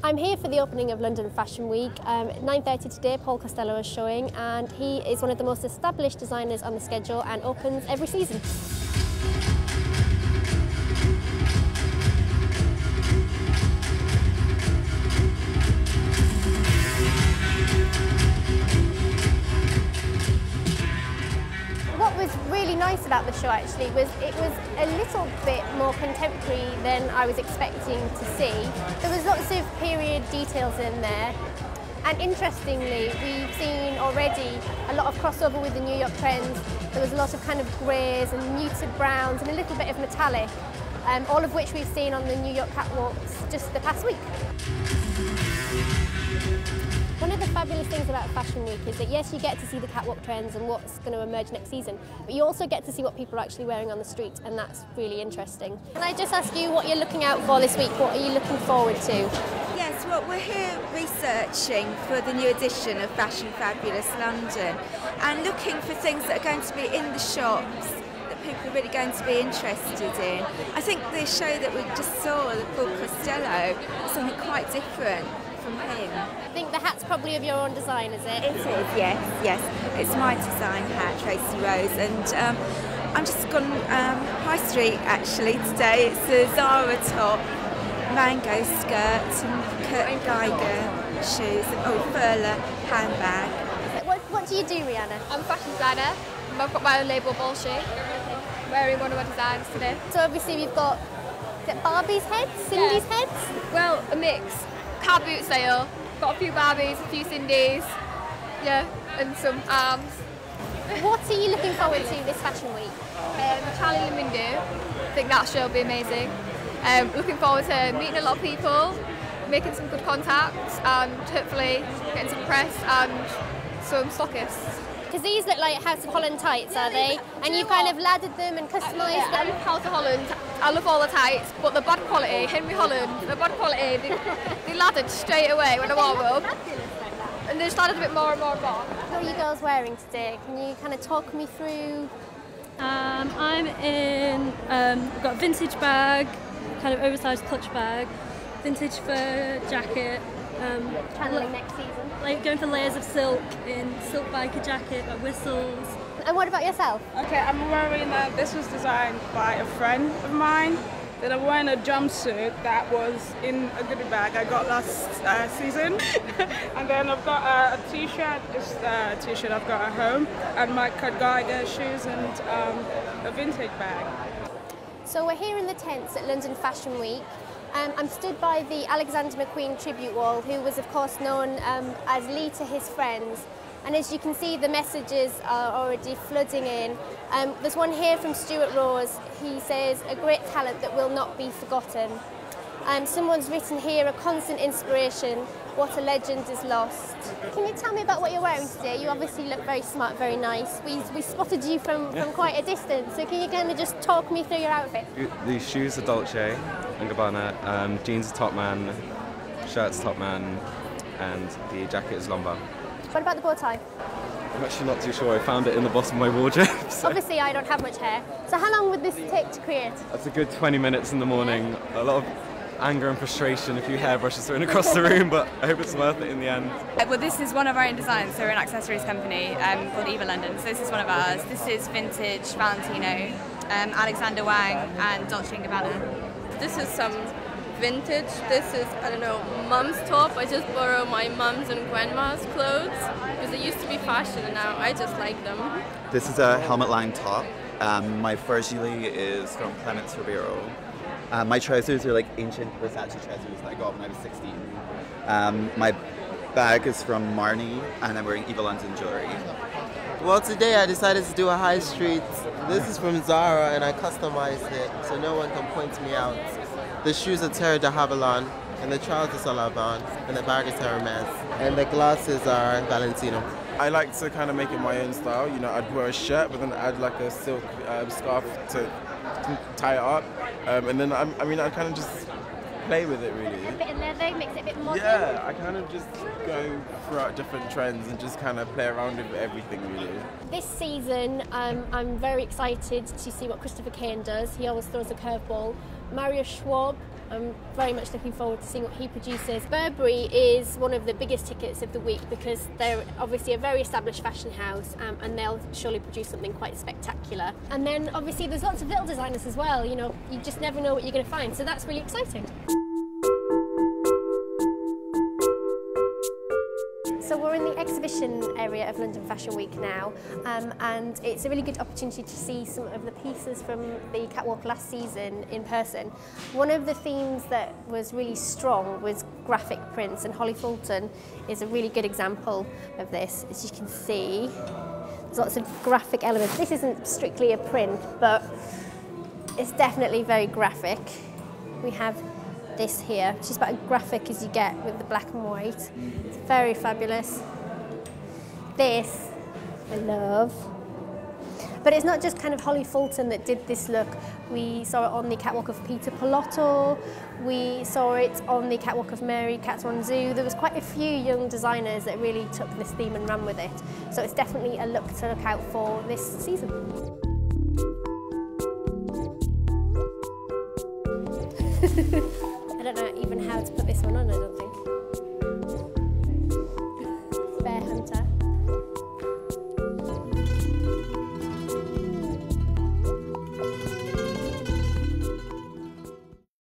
I'm here for the opening of London Fashion Week. At 9:30 today, Paul Costello is showing, and he is one of the most established designers on the schedule and opens every season. What was really nice about the show actually was it was a little bit more contemporary than I was expecting to see. There was lots of period details in there, and interestingly we've seen already a lot of crossover with the New York trends. There was a lot of kind of greys and muted browns and a little bit of metallic, all of which we've seen on the New York catwalks just the past week. One of the fabulous things about Fashion Week is that yes, you get to see the catwalk trends and what's going to emerge next season, but you also get to see what people are actually wearing on the street, and that's really interesting. Can I just ask you what you're looking out for this week? What are you looking forward to? Yes, well, we're here researching for the new edition of Fashion Fabulous London and looking for things that are going to be in the shops that people are really going to be interested in. I think the show that we just saw, the Paul Costello, is something quite different from him. I think the hat's probably of your own design, is it? It is, yes. It's my design hat, Tracy Rose, and I'm just gone High Street actually today. It's a Zara top, mango skirt, and Kurt Geiger shoes, and Furler handbag. What do you do, Rihanna? I'm a fashion designer. I've got my own label, Bolshe, wearing one of my designs today. So obviously we've got, is it Barbie's heads, Cindy's heads? Well, a mix. Car boot sale, got a few Barbies, a few Cindy's, yeah, and some arms. What are you looking forward to this fashion week? Charlie Lamindu, I think that show will be amazing. Looking forward to meeting a lot of people, making some good contacts, and hopefully getting some press and some stockists. Because these look like House of Holland tights, are they? And you've kind of laddered them and customised them? I love House of Holland, I love all the tights, but the bad quality, Henry Holland, the bad quality, they laddered straight away when I wore them. And they just laddered a bit more and more and more. What are you girls wearing today? Can you kind of talk me through? I'm in, I've got a vintage bag, kind of oversized clutch bag, vintage fur jacket. Channeling next season. Like going for layers of silk in silk biker jacket, like whistles. And what about yourself? Okay, I'm wearing this was designed by a friend of mine. Then I'm wearing a jumpsuit that was in a goodie bag I got last season. And then I've got a t-shirt, just a t-shirt I've got at home, and my Kurt Geiger shoes and a vintage bag. So we're here in the tents at London Fashion Week. I'm stood by the Alexander McQueen tribute wall, who was of course known as Lee to his friends. And as you can see, the messages are already flooding in. There's one here from Stuart Rose. He says, "A great talent that will not be forgotten." Someone's written here, "A constant inspiration, what a legend is lost." Can you tell me about what you're wearing today? You obviously look very smart, very nice. We spotted you from quite a distance, so can you kind of just talk me through your outfit? These shoes are Dolce & Gabbana, jeans are Topman, shirts Topman, and the jacket is Lombard. What about the bow tie? I'm actually not too sure. I found it in the bottom of my wardrobe. So. Obviously, I don't have much hair. So how long would this take to create? That's a good 20 minutes in the morning. A lot of anger and frustration, a few hairbrushes thrown across the room, but I hope it's worth it in the end. Well, this is one of our own designs, so we're an accessories company called Eva London, so this is one of ours. This is vintage Valentino, Alexander Wang and Dolce & Gabbana. This is some vintage. This is, I don't know, mum's top. I just borrow my mum's and grandma's clothes because they used to be fashion and now I just like them. This is a helmet line top. My fur gilet is from Clements Ribeiro. My trousers are like ancient Versace trousers that I got when I was 16. My bag is from Marni, and I'm wearing Eva London jewelry. Well, today I decided to do a high street. This is from Zara, and I customized it so no one can point me out. The shoes are Terre de Havilland, and the trousers are Laban, and the bag is Hermes, and the glasses are Valentino. I like to kind of make it my own style. You know, I'd wear a shirt, but then add like a silk scarf to tie it up, and then I kind of just play with it really. A bit of leather, makes it a bit modern. Yeah, I kind of just go throughout different trends and just kind of play around with everything really. This season, I'm very excited to see what Christopher Kane does. He always throws a curveball. Mario Schwab. I'm very much looking forward to seeing what he produces. Burberry is one of the biggest tickets of the week because they're obviously a very established fashion house, and they'll surely produce something quite spectacular. And then obviously there's lots of little designers as well, you know, you just never know what you're going to find, so that's really exciting. So we're in the exhibition area of London Fashion Week now, and it's a really good opportunity to see some of the pieces from the catwalk last season in person. One of the themes that was really strong was graphic prints, and Holly Fulton is a really good example of this. As you can see, there's lots of graphic elements. This isn't strictly a print, but it's definitely very graphic. We have this here, which is about as graphic as you get with the black and white. It's very fabulous. This, I love. But it's not just kind of Holly Fulton that did this look. We saw it on the catwalk of Peter Pilotto. We saw it on the catwalk of Mary Catron-Zoo. There was quite a few young designers that really took this theme and ran with it. So it's definitely a look to look out for this season. I don't know even how to put this one on, I don't think.